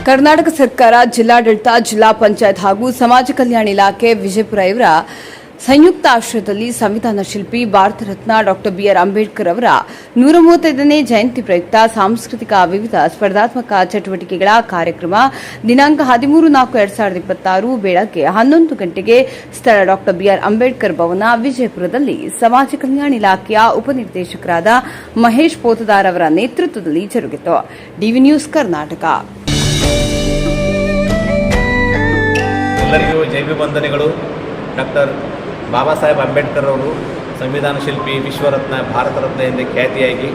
ಕರ್ನಾಟಕ ಸರ್ಕಾರ ಜಿಲ್ಲಾಡಳಿತ ಜಿಲ್ಲಾ ಪಂಚಾಯತ್ ಹಾಗೂ ಸಮಾಜ ಕಲ್ಯಾಣ ಇಲಾಖೆ ವಿಜಯಪುರ ಇವರ ಸಂಯುಕ್ತ ಆಶ್ರಯದಲ್ಲಿ ಸಂವಿಧಾನ ಶಿಲ್ಪಿ ಭಾರತ ರತ್ನ ಡಾಕ್ಟರ್ ಬಿಆರ್ ಅಂಬೇಡ್ಕರ್ ಅವರ 135ನೇ ಜಯಂತಿ ಪ್ರಯುಕ್ತ ಸಾಂಸ್ಕೃತಿಕ ವಿವಿಧ ಸ್ಪರ್ಧಾತ್ಮಕ ಚಟುವಟಿಕೆಗಳ ಕಾರ್ಯಕ್ರಮ ದಿನಾಂಕ 13/4/2026 ಬೆಳಗ್ಗೆ 11 ಗಂಟೆಗೆ ಸ್ಥಳ ಡಾಕ್ಟರ್ ಬಿಆರ್ ಅಂಬೇಡ್ಕರ್ ಭವನ ವಿಜಯಪುರದಲ್ಲಿ ಸಮಾಜ ಕಲ್ಯಾಣ ಇಲಾಖೆಯ ಉಪನಿರ್ದೇಶಕರಾದ ಮಹೇಶ್ ಪೋತದಾರ್ ಅವರ ನೇತೃತ್ವದಲ್ಲಿ ಜರುಗಿತು. DV news Karnataka. ಎಲ್ಲರಿಗೂ ಜೈವಿವಂದನೆಗಳು. ಡಾಕ್ಟರ್ ಬಾಬಾ ಸಾಹೇಬ್ ಅಂಬೇಡ್ಕರ್ ಅವರು ಸಂವಿಧಾನ ಶಿಲ್ಪಿ, ವಿಶ್ವರತ್ನ, ಭಾರತ ರತ್ನ ಎಂದೇ ಖ್ಯಾತಿಯಾಗಿ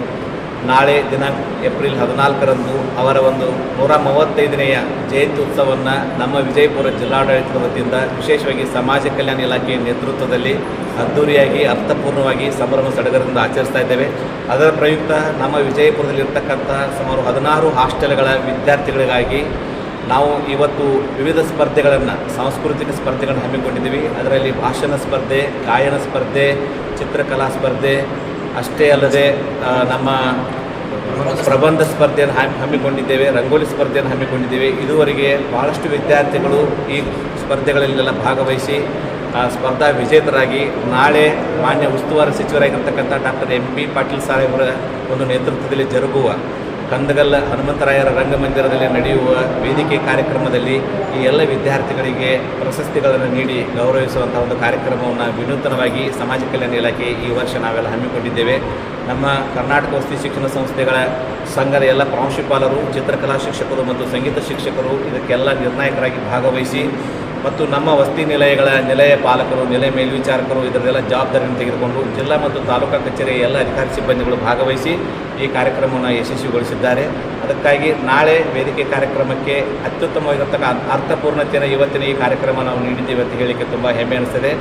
ನಾಳೆ ದಿನಾಂಕ ಏಪ್ರಿಲ್ 14ರಂದು ಅವರ ಒಂದು 135ನೇಯ ಜಯಂತಿ ಉತ್ಸವವನ್ನು ನಮ್ಮ ವಿಜಯಪುರ ಜಿಲ್ಲಾಡಳಿತದ ವತಿಯಿಂದ ವಿಶೇಷವಾಗಿ ಸಮಾಜ ಕಲ್ಯಾಣ ಇಲಾಖೆಯ ನೇತೃತ್ವದಲ್ಲಿ ಅದ್ದೂರಿಯಾಗಿ ಅರ್ಥಪೂರ್ಣವಾಗಿ ಸಂಭ್ರಮ ಸಡಗರದಿಂದ ಆಚರಿಸ್ತಾ ಇದ್ದೇವೆ. ಅದರ ಪ್ರಯುಕ್ತ ನಮ್ಮ ವಿಜಯಪುರದಲ್ಲಿರ್ತಕ್ಕಂಥ ಸುಮಾರು 16 ಹಾಸ್ಟೆಲ್ಗಳ ವಿದ್ಯಾರ್ಥಿಗಳಿಗಾಗಿ ನಾವು ಇವತ್ತು ವಿವಿಧ ಸ್ಪರ್ಧೆಗಳನ್ನು, ಸಾಂಸ್ಕೃತಿಕ ಸ್ಪರ್ಧೆಗಳನ್ನು ಹಮ್ಮಿಕೊಂಡಿದ್ದೀವಿ. ಅದರಲ್ಲಿ ಭಾಷಣ ಸ್ಪರ್ಧೆ, ಗಾಯನ ಸ್ಪರ್ಧೆ, ಚಿತ್ರಕಲಾ ಸ್ಪರ್ಧೆ, ಅಷ್ಟೇ ಅಲ್ಲದೆ ನಮ್ಮ ಪ್ರಬಂಧ ಸ್ಪರ್ಧೆಯನ್ನು ಹಮ್ಮಿಕೊಂಡಿದ್ದೇವೆ, ರಂಗೋಲಿ ಸ್ಪರ್ಧೆಯನ್ನು ಹಮ್ಮಿಕೊಂಡಿದ್ದೇವೆ. ಇದುವರೆಗೆ ಭಾಳಷ್ಟು ವಿದ್ಯಾರ್ಥಿಗಳು ಈ ಸ್ಪರ್ಧೆಗಳಲ್ಲೆಲ್ಲ ಭಾಗವಹಿಸಿ ಸ್ಪರ್ಧಾ ವಿಜೇತರಾಗಿ ನಾಳೆ ಮಾನ್ಯ ಉಸ್ತುವಾರಿ ಸಚಿವರಾಗಿರ್ತಕ್ಕಂಥ ಡಾಕ್ಟರ್ MP ಪಾಟೀಲ್ ಸಾಹೇಬರ ಒಂದು ನೇತೃತ್ವದಲ್ಲಿ ಜರುಗುವ ಕಂದಗಲ್ ಹನುಮಂತರಾಯರ ರಂಗಮಂದಿರದಲ್ಲಿ ನಡೆಯುವ ವೇದಿಕೆ ಕಾರ್ಯಕ್ರಮದಲ್ಲಿ ಈ ಎಲ್ಲ ವಿದ್ಯಾರ್ಥಿಗಳಿಗೆ ಪ್ರಶಸ್ತಿಗಳನ್ನು ನೀಡಿ ಗೌರವಿಸುವಂಥ ಒಂದು ಕಾರ್ಯಕ್ರಮವನ್ನು ವಿನೂತನವಾಗಿ ಸಮಾಜ ಕಲ್ಯಾಣ ಇಲಾಖೆ ಈ ವರ್ಷ ನಾವೆಲ್ಲ ಹಮ್ಮಿಕೊಂಡಿದ್ದೇವೆ. ನಮ್ಮ ಕರ್ನಾಟಕ ವಸತಿ ಶಿಕ್ಷಣ ಸಂಸ್ಥೆಗಳ ಸಂಘದ ಎಲ್ಲ ಪ್ರಾಂಶುಪಾಲರು, ಚಿತ್ರಕಲಾ ಶಿಕ್ಷಕರು ಮತ್ತು ಸಂಗೀತ ಶಿಕ್ಷಕರು ಇದಕ್ಕೆಲ್ಲ ನಿರ್ಣಾಯಕರಾಗಿ ಭಾಗವಹಿಸಿ ಮತ್ತು ನಮ್ಮ ವಸತಿ ನಿಲಯಗಳ ನಿಲಯ ಪಾಲಕರು, ನಿಲಯ ಮೇಲ್ವಿಚಾರಕರು ಇದರದೆಲ್ಲ ಜವಾಬ್ದಾರಿಯನ್ನು ತೆಗೆದುಕೊಂಡು ಜಿಲ್ಲಾ ಮತ್ತು ತಾಲೂಕಾ ಕಚೇರಿಯ ಎಲ್ಲ ಅಧಿಕಾರಿ ಸಿಬ್ಬಂದಿಗಳು ಭಾಗವಹಿಸಿ ಈ ಕಾರ್ಯಕ್ರಮವನ್ನು ಯಶಸ್ವಿಗೊಳಿಸಿದ್ದಾರೆ. ಅದಕ್ಕಾಗಿ ನಾಳೆ ವೇದಿಕೆ ಕಾರ್ಯಕ್ರಮಕ್ಕೆ ಅತ್ಯುತ್ತಮವಾಗಿರ್ತಕ್ಕ ಅರ್ಥಪೂರ್ಣತೆಯನ್ನು ಇವತ್ತಿನ ಈ ಕಾರ್ಯಕ್ರಮ ನಾವು ನೀಡಿದ್ದೇವೆ ಅಂತ ಹೇಳಲಿಕ್ಕೆ ತುಂಬ ಹೆಮ್ಮೆ ಅನಿಸ್ತದೆ.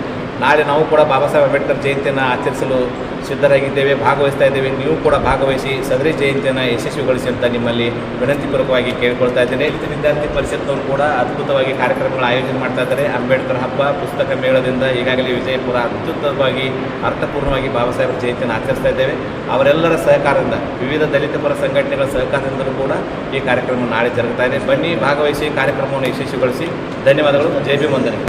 ನಾಳೆ ನಾವು ಕೂಡ ಬಾಬಾ ಸಾಹೇಬ್ ಅಂಬೇಡ್ಕರ್ ಜಯಂತಿಯನ್ನು ಆಚರಿಸಲು ಸಿದ್ಧರಾಗಿದ್ದೇವೆ, ಭಾಗವಹಿಸ್ತಾ ಇದ್ದೇವೆ. ನೀವು ಕೂಡ ಭಾಗವಹಿಸಿ ಸದರಿ ಜಯಂತಿಯನ್ನು ಯಶಸ್ವಿಗೊಳಿಸಿ ಅಂತ ನಿಮ್ಮಲ್ಲಿ ವಿನಂತಿಪೂರ್ವಕವಾಗಿ ಕೇಳಿಕೊಳ್ತಾ ಇದ್ದೇನೆ. ವಿದ್ಯಾರ್ಥಿ ಪರಿಷತ್ನವರು ಕೂಡ ಅದ್ಭುತವಾಗಿ ಕಾರ್ಯಕ್ರಮಗಳ ಆಯೋಜನೆ ಮಾಡ್ತಾ ಇದ್ದಾರೆ. ಅಂಬೇಡ್ಕರ್ ಹಬ್ಬ ಪುಸ್ತಕ ಮೇಳದಿಂದ ಈಗಾಗಲೇ ವಿಜಯಪುರ ಅತ್ಯುತ್ತಮವಾಗಿ ಅರ್ಥಪೂರ್ಣವಾಗಿ ಬಾಬಾ ಸಾಹೇಬ್ ಜಯಂತಿಯನ್ನು ಆಚರಿಸ್ತಾ ಇದ್ದೇವೆ. ಅವರೆಲ್ಲರ ಸಹಕಾರದಿಂದ, ವಿವಿಧ ದಲಿತ ಪರ ಸಂಘಟನೆಗಳ ಸಹಕಾರದಿಂದಲೂ ಕೂಡ ಈ ಕಾರ್ಯಕ್ರಮ ನಾಳೆ ಜರುಗುತ್ತಾ ಇದೆ. ಬನ್ನಿ, ಭಾಗವಹಿಸಿ ಕಾರ್ಯಕ್ರಮವನ್ನು ಯಶಸ್ವಿಗೊಳಿಸಿ. ಧನ್ಯವಾದಗಳು. ಜೈ ಭೀಮ್ ವಂದನೆ.